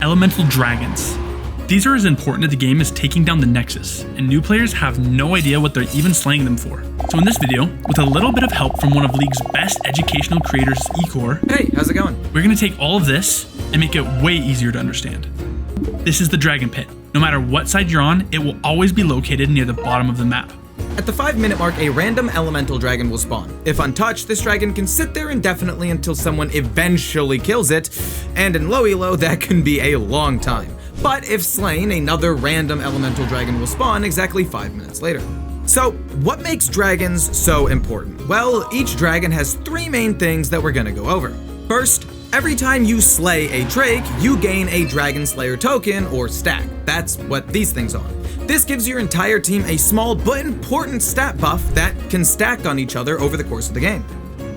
elemental dragons. These are as important to the game as taking down the Nexus, and new players have no idea what they're even slaying them for. So in this video, with a little bit of help from one of League's best educational creators, Ecore, hey, how's it going? We're going to take all of this and make it way easier to understand. This is the Dragon Pit. No matter what side you're on, it will always be located near the bottom of the map. At the 5-minute mark, a random elemental dragon will spawn. If untouched, this dragon can sit there indefinitely until someone eventually kills it, and in low elo, that can be a long time. But if slain, another random elemental dragon will spawn exactly 5 minutes later. So, what makes dragons so important? Well, each dragon has 3 main things that we're gonna go over. First, every time you slay a drake, you gain a Dragon Slayer token or stack. That's what these things are. This gives your entire team a small but important stat buff that can stack on each other over the course of the game.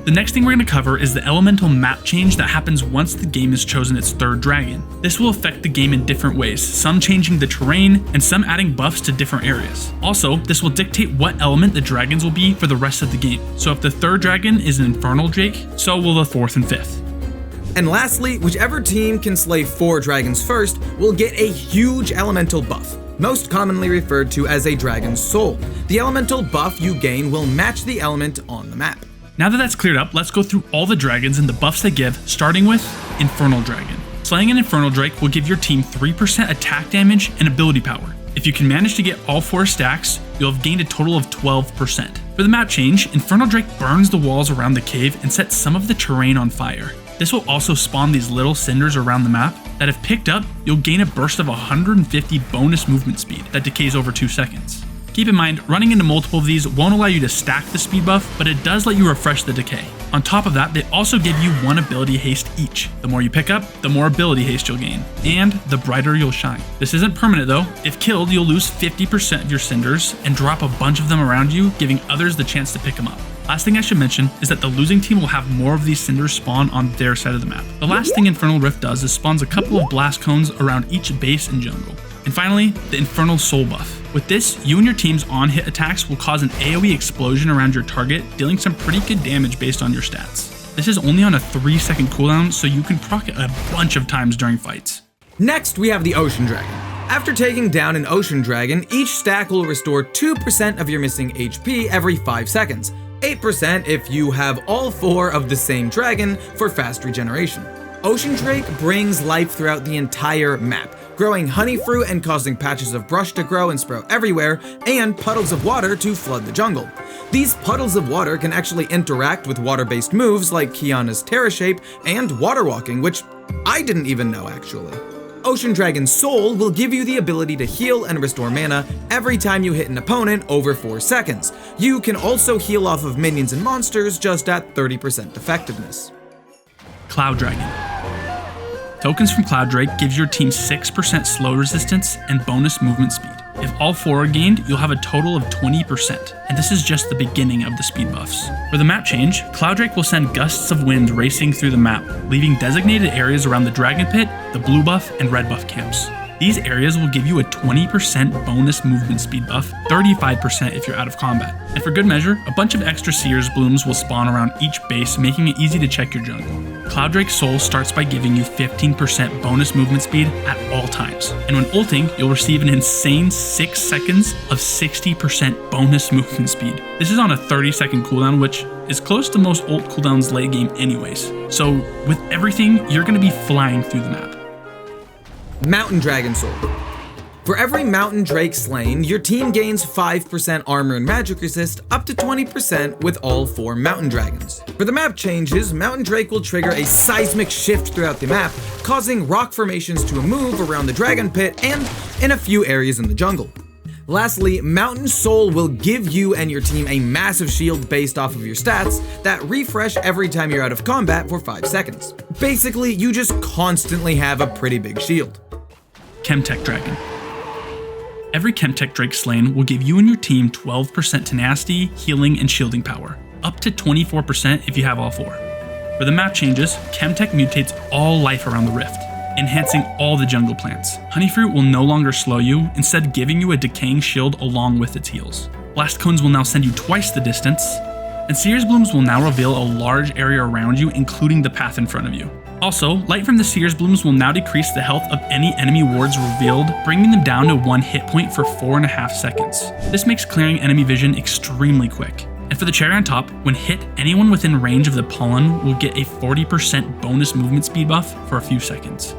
The next thing we're going to cover is the elemental map change that happens once the game has chosen its 3rd dragon. This will affect the game in different ways, some changing the terrain and some adding buffs to different areas. Also, this will dictate what element the dragons will be for the rest of the game. So if the 3rd dragon is an Infernal Drake, so will the 4th and 5th. And lastly, whichever team can slay 4 dragons first will get a huge elemental buff, most commonly referred to as a Dragon's Soul. The elemental buff you gain will match the element on the map. Now that that's cleared up, let's go through all the dragons and the buffs they give, starting with Infernal Dragon. Slaying an Infernal Drake will give your team 3% attack damage and ability power. If you can manage to get all 4 stacks, you'll have gained a total of 12%. For the map change, Infernal Drake burns the walls around the cave and sets some of the terrain on fire. This will also spawn these little cinders around the map that if picked up, you'll gain a burst of 150 bonus movement speed that decays over 2 seconds. Keep in mind, running into multiple of these won't allow you to stack the speed buff, but it does let you refresh the decay. On top of that, they also give you 1 ability haste each. The more you pick up, the more ability haste you'll gain, and the brighter you'll shine. This isn't permanent though. If killed, you'll lose 50% of your cinders and drop a bunch of them around you, giving others the chance to pick them up. Last thing I should mention is that the losing team will have more of these cinders spawn on their side of the map. The last thing Infernal Rift does is spawns a couple of blast cones around each base and jungle. And finally, the Infernal Soul buff. With this, you and your team's on-hit attacks will cause an AoE explosion around your target, dealing some pretty good damage based on your stats. This is only on a 3-second cooldown, so you can proc it a bunch of times during fights. Next, we have the Ocean Dragon. After taking down an Ocean Dragon, each stack will restore 2% of your missing HP every 5 seconds. 8% if you have all 4 of the same dragon for fast regeneration. Ocean Drake brings life throughout the entire map, growing honey fruit and causing patches of brush to grow and sprout everywhere, and puddles of water to flood the jungle. These puddles of water can actually interact with water-based moves like Kiana's Terra Shape and Water Walking, which I didn't even know actually. Ocean Dragon's Soul will give you the ability to heal and restore mana every time you hit an opponent over 4 seconds. You can also heal off of minions and monsters just at 30% effectiveness. Cloud Dragon. Tokens from Cloud Drake gives your team 6% slow resistance and bonus movement speed. If all 4 are gained, you'll have a total of 20%, and this is just the beginning of the speed buffs. For the map change, Cloud Drake will send gusts of wind racing through the map, leaving designated areas around the Dragon Pit, the blue buff, and red buff camps. These areas will give you a 20% bonus movement speed buff, 35% if you're out of combat. And for good measure, a bunch of extra Seer's Blooms will spawn around each base, making it easy to check your jungle. Cloud Drake's Soul starts by giving you 15% bonus movement speed at all times. And when ulting, you'll receive an insane 6 seconds of 60% bonus movement speed. This is on a 30-second cooldown, which is close to most ult cooldowns late game anyways. So with everything, you're going to be flying through the map. Mountain Dragon Soul. For every Mountain Drake slain, your team gains 5% armor and magic resist up to 20% with all 4 Mountain Dragons. For the map changes, Mountain Drake will trigger a seismic shift throughout the map, causing rock formations to move around the Dragon Pit and in a few areas in the jungle. Lastly, Mountain Soul will give you and your team a massive shield based off of your stats that refresh every time you're out of combat for 5 seconds. Basically, you just constantly have a pretty big shield. Chemtech Dragon. Every Chemtech Drake slain will give you and your team 12% tenacity, healing, and shielding power, up to 24% if you have all 4. For the map changes, Chemtech mutates all life around the rift, enhancing all the jungle plants. Honeyfruit will no longer slow you, instead giving you a decaying shield along with its heals. Blast cones will now send you twice the distance, and Seer's Blooms will now reveal a large area around you, including the path in front of you. Also, light from the Seer's Blooms will now decrease the health of any enemy wards revealed, bringing them down to 1 hit point for 4.5 seconds. This makes clearing enemy vision extremely quick. And for the cherry on top, when hit, anyone within range of the pollen will get a 40% bonus movement speed buff for a few seconds.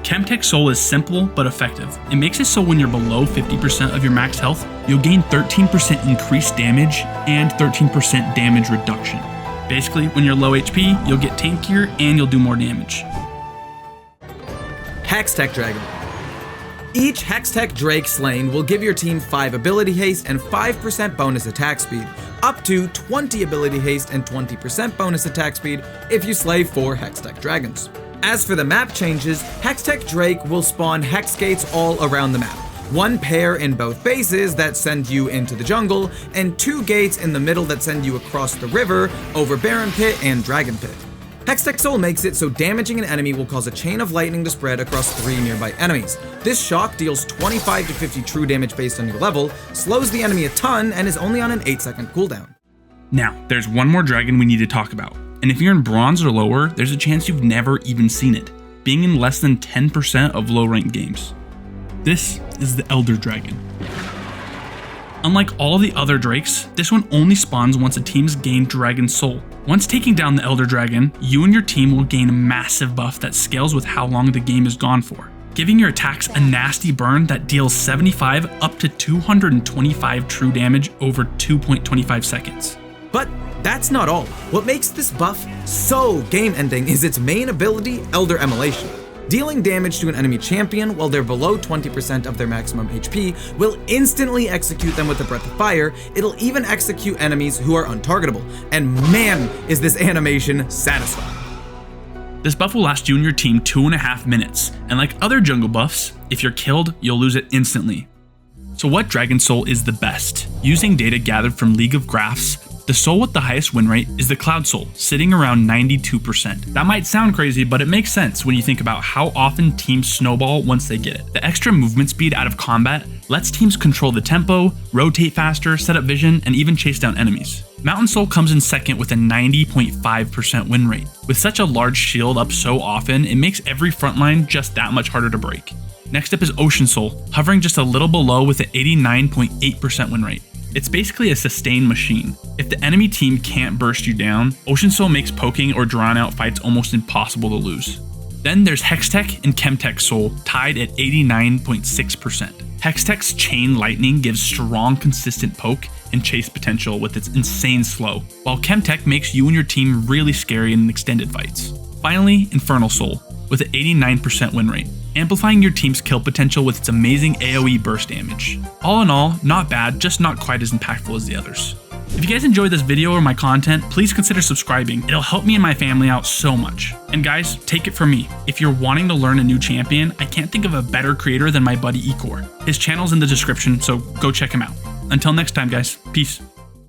Chemtech Soul is simple but effective. It makes it so when you're below 50% of your max health, you'll gain 13% increased damage and 13% damage reduction. Basically, when you're low HP, you'll get tankier and you'll do more damage. Hextech Dragon. Each Hextech Drake slain will give your team 5 ability haste and 5% bonus attack speed, up to 20 ability haste and 20% bonus attack speed if you slay 4 Hextech Dragons. As for the map changes, Hextech Drake will spawn Hex Gates all around the map. 1 pair in both bases that send you into the jungle, and 2 gates in the middle that send you across the river, over Baron Pit and Dragon Pit. Hextech Soul makes it so damaging an enemy will cause a chain of lightning to spread across 3 nearby enemies. This shock deals 25 to 50 true damage based on your level, slows the enemy a ton, and is only on an 8-second cooldown. Now, there's one more dragon we need to talk about, and if you're in bronze or lower, there's a chance you've never even seen it, being in less than 10% of low-ranked games. This is the Elder Dragon. Unlike all the other drakes, this one only spawns once a team's gained Dragon Soul. Once taking down the Elder Dragon, you and your team will gain a massive buff that scales with how long the game is gone for, giving your attacks a nasty burn that deals 75 up to 225 true damage over 2.25 seconds. But that's not all. What makes this buff so game-ending is its main ability, Elder Immolation. Dealing damage to an enemy champion while they're below 20% of their maximum HP will instantly execute them with a Breath of Fire. It'll even execute enemies who are untargetable. And man, is this animation satisfying. This buff will last you and your team 2.5 minutes, and like other jungle buffs, if you're killed, you'll lose it instantly. So what Dragon Soul is the best? Using data gathered from League of Graphs, the soul with the highest win rate is the Cloud Soul, sitting around 92%. That might sound crazy, but it makes sense when you think about how often teams snowball once they get it. The extra movement speed out of combat lets teams control the tempo, rotate faster, set up vision, and even chase down enemies. Mountain Soul comes in second with a 90.5% win rate. With such a large shield up so often, it makes every frontline just that much harder to break. Next up is Ocean Soul, hovering just a little below with an 89.8% win rate. It's basically a sustain machine. If the enemy team can't burst you down, Ocean Soul makes poking or drawn out fights almost impossible to lose. Then there's Hextech and Chemtech Soul, tied at 89.6%. Hextech's Chain Lightning gives strong, consistent poke and chase potential with its insane slow, while Chemtech makes you and your team really scary in extended fights. Finally, Infernal Soul, with an 89% win rate, amplifying your team's kill potential with its amazing AoE burst damage. All in all, not bad, just not quite as impactful as the others. If you guys enjoyed this video or my content, please consider subscribing. It'll help me and my family out so much. And guys, take it from me. If you're wanting to learn a new champion, I can't think of a better creator than my buddy Ecore. His channel's in the description, so go check him out. Until next time guys, peace.